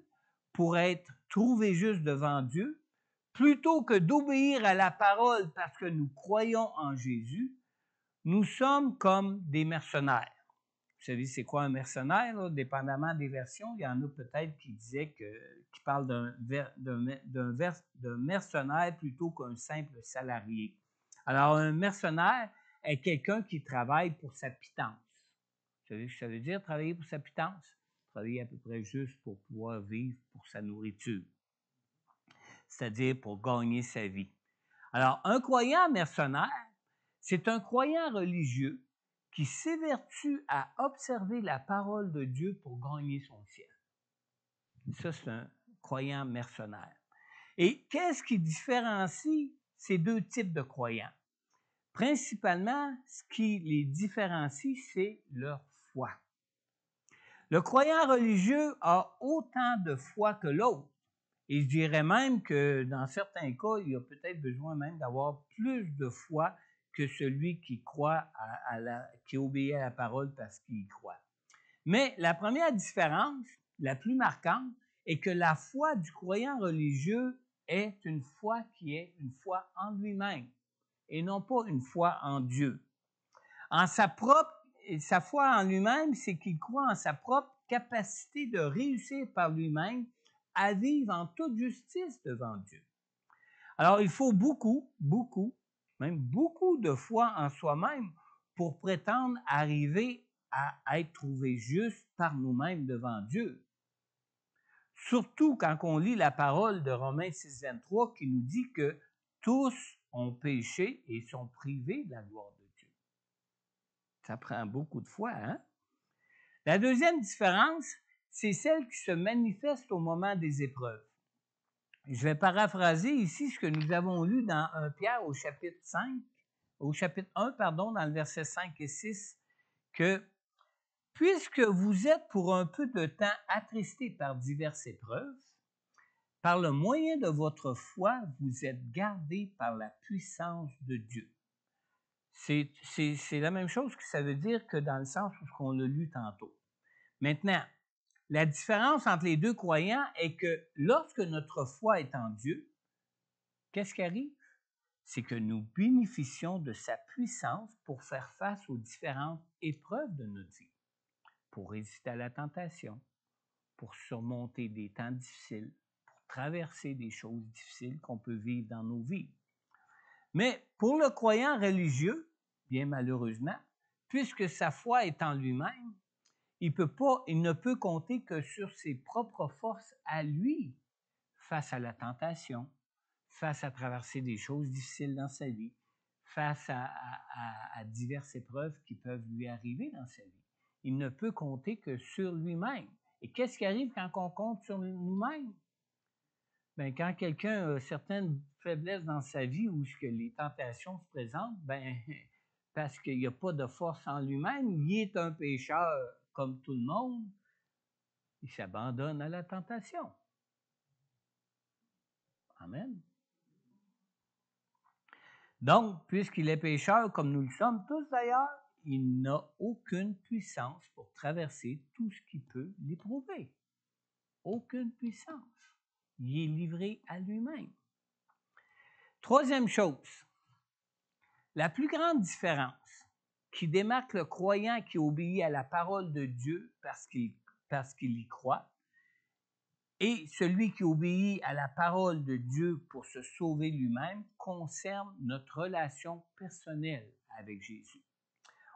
pour être trouvés justes devant Dieu, plutôt que d'obéir à la parole parce que nous croyons en Jésus, nous sommes comme des mercenaires. Vous savez, c'est quoi un mercenaire, là? Dépendamment des versions, il y en a peut-être qui parlent d'un mercenaire plutôt qu'un simple salarié. Alors, un mercenaire est quelqu'un qui travaille pour sa pitance. Vous savez ce que ça veut dire, travailler pour sa pitance? Travailler à peu près juste pour pouvoir vivre pour sa nourriture, c'est-à-dire pour gagner sa vie. Alors, un croyant mercenaire, c'est un croyant religieux qui s'évertue à observer la parole de Dieu pour gagner son ciel. Ça, c'est un croyant mercenaire. Et qu'est-ce qui différencie ces deux types de croyants? Principalement, ce qui les différencie, c'est leur foi. Le croyant religieux a autant de foi que l'autre. Et je dirais même que dans certains cas, il a peut-être besoin même d'avoir plus de foi que celui qui croit qui obéit à la parole parce qu'il y croit. Mais la première différence, la plus marquante, est que la foi du croyant religieux est une foi qui est une foi en lui-même et non pas une foi en Dieu. Sa foi en lui-même, c'est qu'il croit en sa propre capacité de réussir par lui-même à vivre en toute justice devant Dieu. Alors, il faut même beaucoup de foi en soi-même pour prétendre arriver à être trouvé juste par nous-mêmes devant Dieu. Surtout quand on lit la parole de Romains 6, 23 qui nous dit que tous ont péché et sont privés de la gloire de Dieu. Ça prend beaucoup de foi, hein? La deuxième différence, c'est celle qui se manifeste au moment des épreuves. Je vais paraphraser ici ce que nous avons lu dans 1 Pierre au chapitre 1, dans le verset 5 et 6, que « Puisque vous êtes pour un peu de temps attristés par diverses épreuves, par le moyen de votre foi, vous êtes gardés par la puissance de Dieu. » C'est la même chose que ça veut dire que dans le sens où on l'a lu tantôt. Maintenant, la différence entre les deux croyants est que lorsque notre foi est en Dieu, qu'est-ce qui arrive? C'est que nous bénéficions de sa puissance pour faire face aux différentes épreuves de notre vie, pour résister à la tentation, pour surmonter des temps difficiles, pour traverser des choses difficiles qu'on peut vivre dans nos vies. Mais pour le croyant religieux, bien malheureusement, puisque sa foi est en lui-même, il ne peut compter que sur ses propres forces à lui face à la tentation, face à traverser des choses difficiles dans sa vie, face à diverses épreuves qui peuvent lui arriver dans sa vie. Il ne peut compter que sur lui-même. Et qu'est-ce qui arrive quand on compte sur nous-mêmes? Ben, quand quelqu'un a certaines faiblesses dans sa vie ou que les tentations se présentent, ben, parce qu'il n'y a pas de force en lui-même, il est un pécheur comme tout le monde, il s'abandonne à la tentation. Amen. Donc, puisqu'il est pécheur, comme nous le sommes tous d'ailleurs, il n'a aucune puissance pour traverser tout ce qui peut l'éprouver. Aucune puissance. Il est livré à lui-même. Troisième chose, la plus grande différence qui démarque le croyant qui obéit à la parole de Dieu parce qu'il y croit, et celui qui obéit à la parole de Dieu pour se sauver lui-même concerne notre relation personnelle avec Jésus.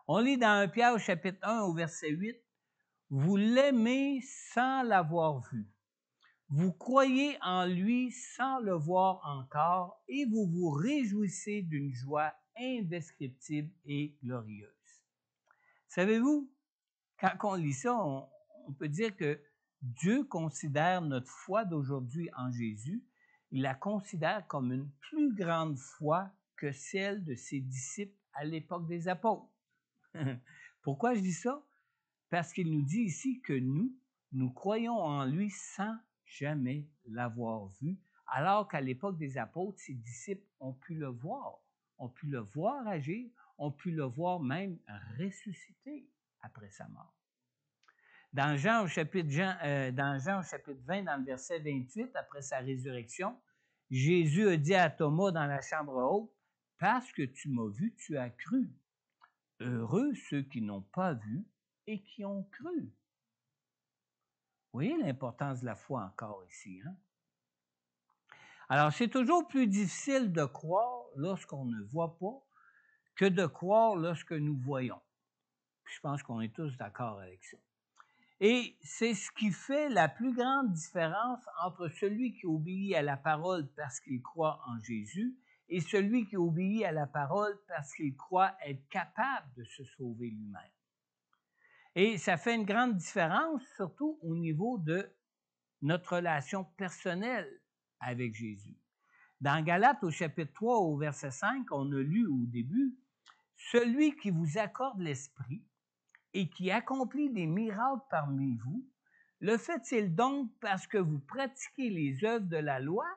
On lit dans 1 Pierre au chapitre 1 au verset 8, « Vous l'aimez sans l'avoir vu. Vous croyez en lui sans le voir encore et vous vous réjouissez d'une joie indescriptible et glorieuse. » Savez-vous, quand on lit ça, on peut dire que Dieu considère notre foi d'aujourd'hui en Jésus, il la considère comme une plus grande foi que celle de ses disciples à l'époque des apôtres. Pourquoi je dis ça? Parce qu'il nous dit ici que nous croyons en lui sans jamais l'avoir vu, alors qu'à l'époque des apôtres, ses disciples ont pu le voir agir, ont pu le voir même ressusciter après sa mort. Dans Jean au chapitre 20, dans le verset 28, après sa résurrection, Jésus a dit à Thomas dans la chambre haute, « Parce que tu m'as vu, tu as cru. Heureux ceux qui n'ont pas vu et qui ont cru. » Vous voyez l'importance de la foi encore ici, hein? Alors, c'est toujours plus difficile de croire lorsqu'on ne voit pas que de croire lorsque nous voyons. Je pense qu'on est tous d'accord avec ça. Et c'est ce qui fait la plus grande différence entre celui qui obéit à la parole parce qu'il croit en Jésus et celui qui obéit à la parole parce qu'il croit être capable de se sauver lui-même. Et ça fait une grande différence, surtout au niveau de notre relation personnelle avec Jésus. Dans Galates, au chapitre 3, au verset 5, on a lu au début, « Celui qui vous accorde l'Esprit et qui accomplit des miracles parmi vous, le fait-il donc parce que vous pratiquez les œuvres de la loi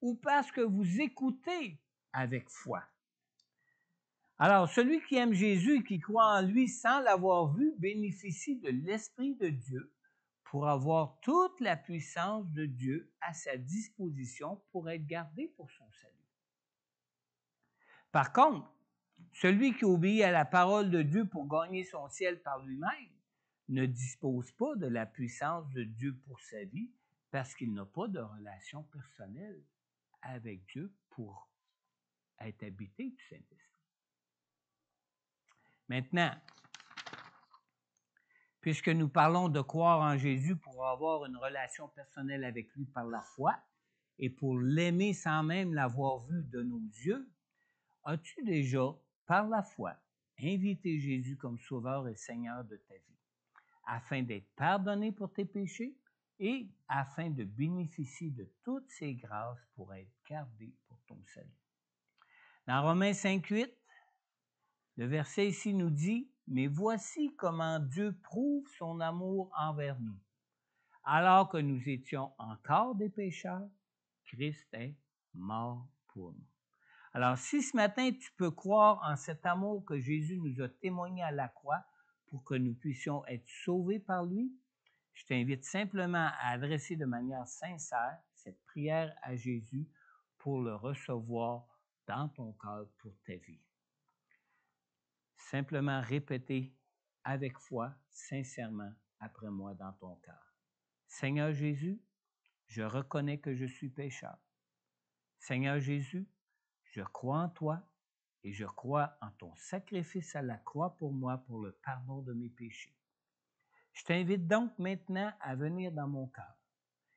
ou parce que vous écoutez avec foi? » Alors, celui qui aime Jésus et qui croit en lui sans l'avoir vu bénéficie de l'Esprit de Dieu pour avoir toute la puissance de Dieu à sa disposition pour être gardé pour son salut. Par contre, celui qui obéit à la parole de Dieu pour gagner son ciel par lui-même ne dispose pas de la puissance de Dieu pour sa vie parce qu'il n'a pas de relation personnelle avec Dieu pour être habité du Saint-Esprit. Maintenant, puisque nous parlons de croire en Jésus pour avoir une relation personnelle avec lui par la foi et pour l'aimer sans même l'avoir vu de nos yeux, as-tu déjà, par la foi, invité Jésus comme Sauveur et Seigneur de ta vie, afin d'être pardonné pour tes péchés et afin de bénéficier de toutes ces grâces pour être gardé pour ton salut? Dans Romains 5,8, le verset ici nous dit, « Mais voici comment Dieu prouve son amour envers nous. Alors que nous étions encore des pécheurs, Christ est mort pour nous. » Alors, si ce matin, tu peux croire en cet amour que Jésus nous a témoigné à la croix pour que nous puissions être sauvés par lui, je t'invite simplement à adresser de manière sincère cette prière à Jésus pour le recevoir dans ton cœur pour ta vie. Simplement répéter avec foi, sincèrement, après moi dans ton cœur. Seigneur Jésus, je reconnais que je suis pécheur. Seigneur Jésus, je crois en toi et je crois en ton sacrifice à la croix pour moi pour le pardon de mes péchés. Je t'invite donc maintenant à venir dans mon cœur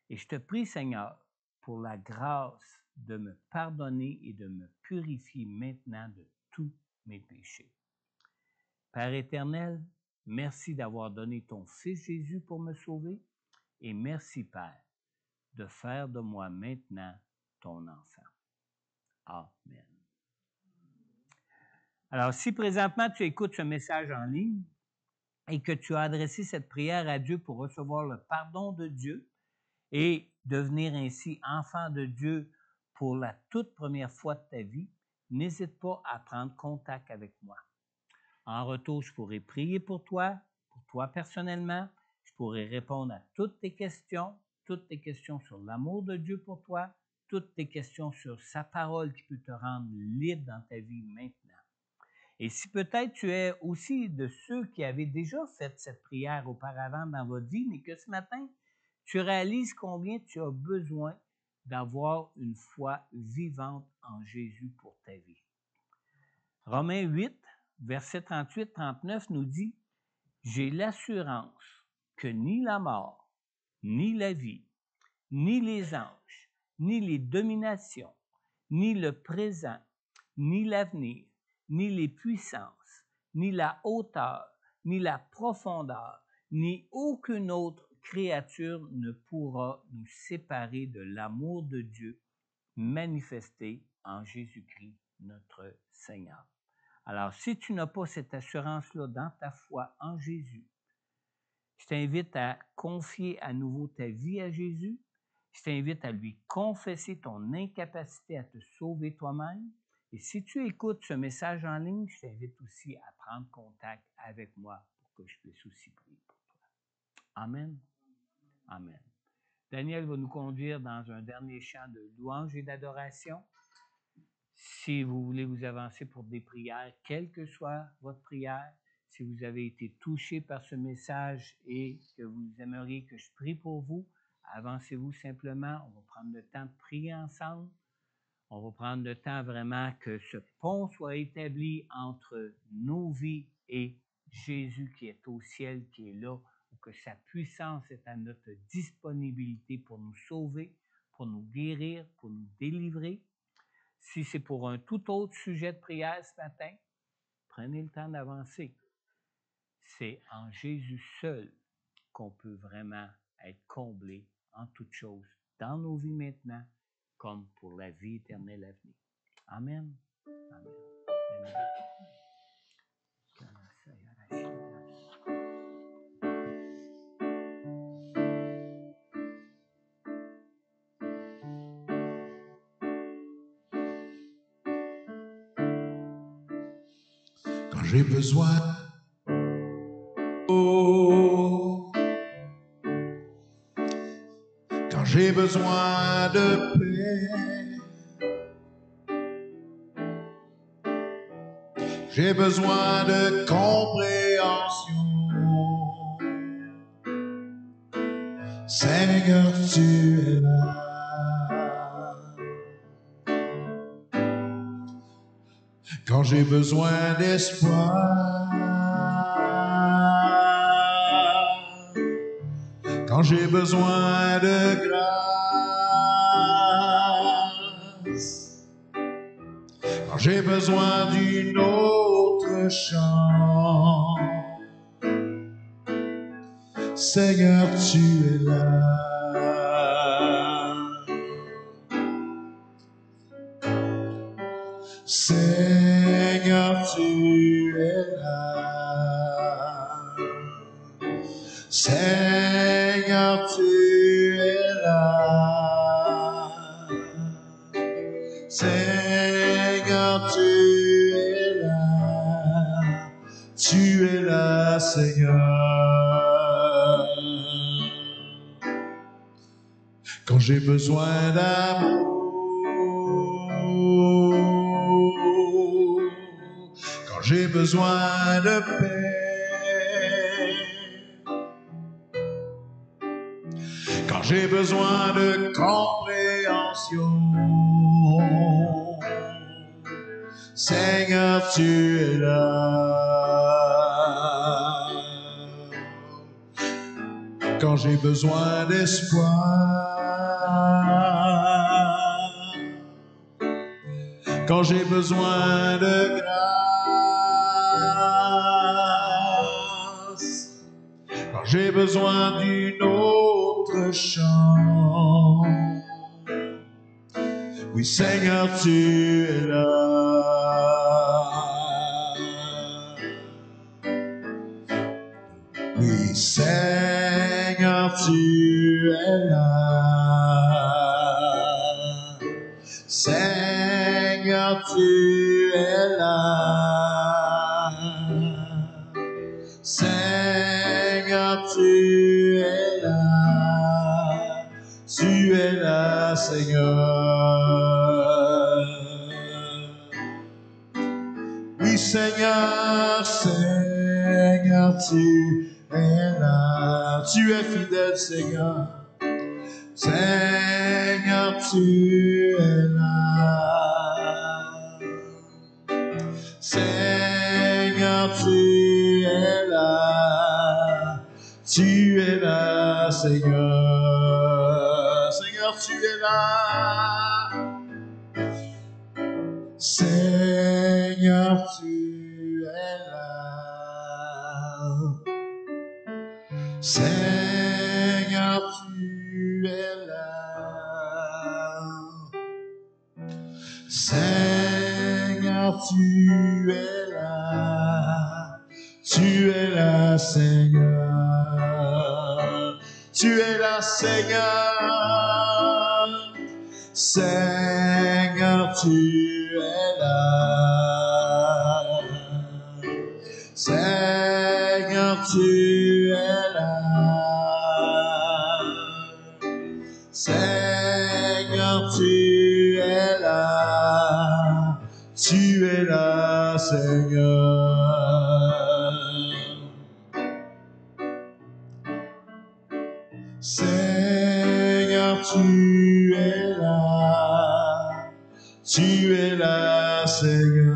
et je te prie, Seigneur, pour la grâce de me pardonner et de me purifier maintenant de tous mes péchés. Père éternel, merci d'avoir donné ton Fils Jésus pour me sauver et merci, Père, de faire de moi maintenant ton enfant. Amen. Alors, si présentement tu écoutes ce message en ligne et que tu as adressé cette prière à Dieu pour recevoir le pardon de Dieu et devenir ainsi enfant de Dieu pour la toute première fois de ta vie, n'hésite pas à prendre contact avec moi. En retour, je pourrai prier pour toi personnellement. Je pourrai répondre à toutes tes questions sur l'amour de Dieu pour toi, toutes tes questions sur sa parole qui peut te rendre libre dans ta vie maintenant. Et si peut-être tu es aussi de ceux qui avaient déjà fait cette prière auparavant dans votre vie, mais que ce matin, tu réalises combien tu as besoin d'avoir une foi vivante en Jésus pour ta vie. Romains 8, versets 38-39 nous dit « J'ai l'assurance que ni la mort, ni la vie, ni les anges, ni les dominations, ni le présent, ni l'avenir, ni les puissances, ni la hauteur, ni la profondeur, ni aucune autre créature ne pourra nous séparer de l'amour de Dieu manifesté en Jésus-Christ, notre Seigneur. » Alors, si tu n'as pas cette assurance-là dans ta foi en Jésus, je t'invite à confier à nouveau ta vie à Jésus. Je t'invite à lui confesser ton incapacité à te sauver toi-même. Et si tu écoutes ce message en ligne, je t'invite aussi à prendre contact avec moi pour que je puisse aussi prier pour toi. Amen. Amen. Daniel va nous conduire dans un dernier chant de louange et d'adoration. Si vous voulez vous avancer pour des prières, quelle que soit votre prière, si vous avez été touché par ce message et que vous aimeriez que je prie pour vous, avancez-vous simplement. On va prendre le temps de prier ensemble. On va prendre le temps vraiment que ce pont soit établi entre nos vies et Jésus qui est au ciel, qui est là, ou que sa puissance est à notre disponibilité pour nous sauver, pour nous guérir, pour nous délivrer. Si c'est pour un tout autre sujet de prière ce matin, prenez le temps d'avancer. C'est en Jésus seul qu'on peut vraiment être comblé en toutes choses, dans nos vies maintenant, comme pour la vie éternelle à venir. Amen. Amen. Amen. Quand j'ai besoin, quand j'ai besoin de paix, j'ai besoin de compréhension. Seigneur, tu es là. Quand j'ai besoin d'espoir, quand j'ai besoin de grâce, quand j'ai besoin d'une autre chance, Seigneur, tu es là. Seigneur, tu es là. Seigneur, tu es là. Seigneur, tu es là. Tu es là, Seigneur. Quand j'ai besoin d'amour, quand j'ai besoin de paix, quand j'ai besoin de compréhension, Seigneur, tu es là. Quand j'ai besoin d'espoir, quand j'ai besoin de grâce, quand j'ai besoin d'une autre chance, Oui, Seigneur, tu es là. Oui, Seigneur, tu es là. Seigneur, tu es là. Seigneur, tu es là. Tu es là, Seigneur. Oui, Seigneur, Seigneur, tu es là. Tu es fidèle, Seigneur. Seigneur, tu es là. Seigneur, tu es là. Tu es là, Seigneur. Seigneur, tu es là. Seigneur, tu es là. Seigneur, tu es là. Seigneur, tu es là. Tu es là, Seigneur. Tu es là, Seigneur. Seigneur, tu es là. Seigneur, tu es là. Seigneur, tu es là. Tu es là, Seigneur. Seigneur, tu es là. Tu es là, Seigneur.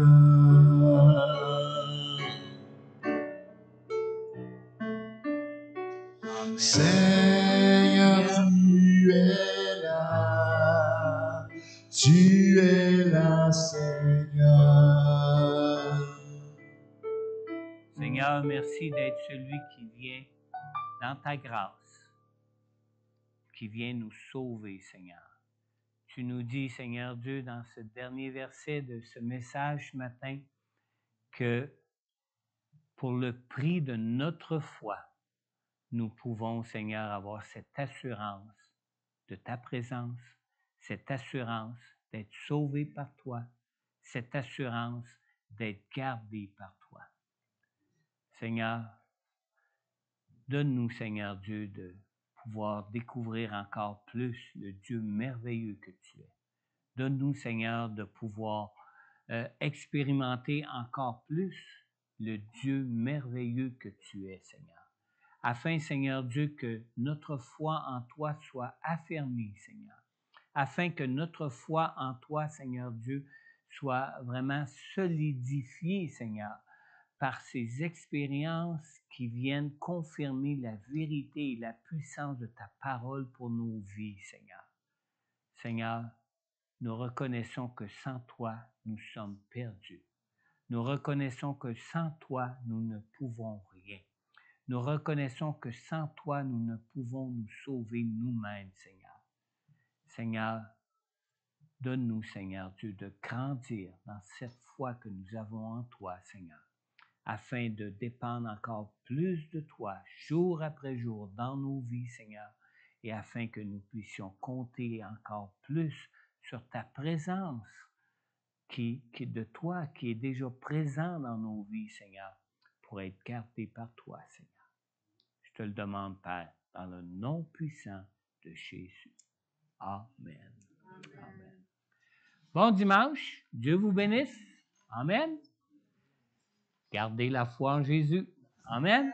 Seigneur, tu es là. Tu es là, Seigneur. Seigneur, merci d'être celui qui vient dans ta grâce, qui vient nous sauver, Seigneur. Tu nous dis, Seigneur Dieu, dans ce dernier verset de ce message ce matin, que pour le prix de notre foi, nous pouvons, Seigneur, avoir cette assurance de ta présence, cette assurance d'être sauvés par toi, cette assurance d'être gardés par toi. Seigneur, donne-nous, Seigneur Dieu, de pouvoir découvrir encore plus le Dieu merveilleux que tu es. Donne-nous, Seigneur, de pouvoir expérimenter encore plus le Dieu merveilleux que tu es, Seigneur. Afin, Seigneur Dieu, que notre foi en toi soit affermie, Seigneur. Afin que notre foi en toi, Seigneur Dieu, soit vraiment solidifiée, Seigneur, par ces expériences qui viennent confirmer la vérité et la puissance de ta parole pour nos vies, Seigneur. Seigneur, nous reconnaissons que sans toi, nous sommes perdus. Nous reconnaissons que sans toi, nous ne pouvons rien. Nous reconnaissons que sans toi, nous ne pouvons nous sauver nous-mêmes, Seigneur. Seigneur, donne-nous, Seigneur Dieu, de grandir dans cette foi que nous avons en toi, Seigneur, afin de dépendre encore plus de toi, jour après jour, dans nos vies, Seigneur, et afin que nous puissions compter encore plus sur ta présence de toi, qui est déjà présent dans nos vies, Seigneur, pour être gardé par toi, Seigneur. Je te le demande, Père, dans le nom puissant de Jésus. Amen. Amen. Bon dimanche. Dieu vous bénisse. Amen. Gardez la foi en Jésus. Amen.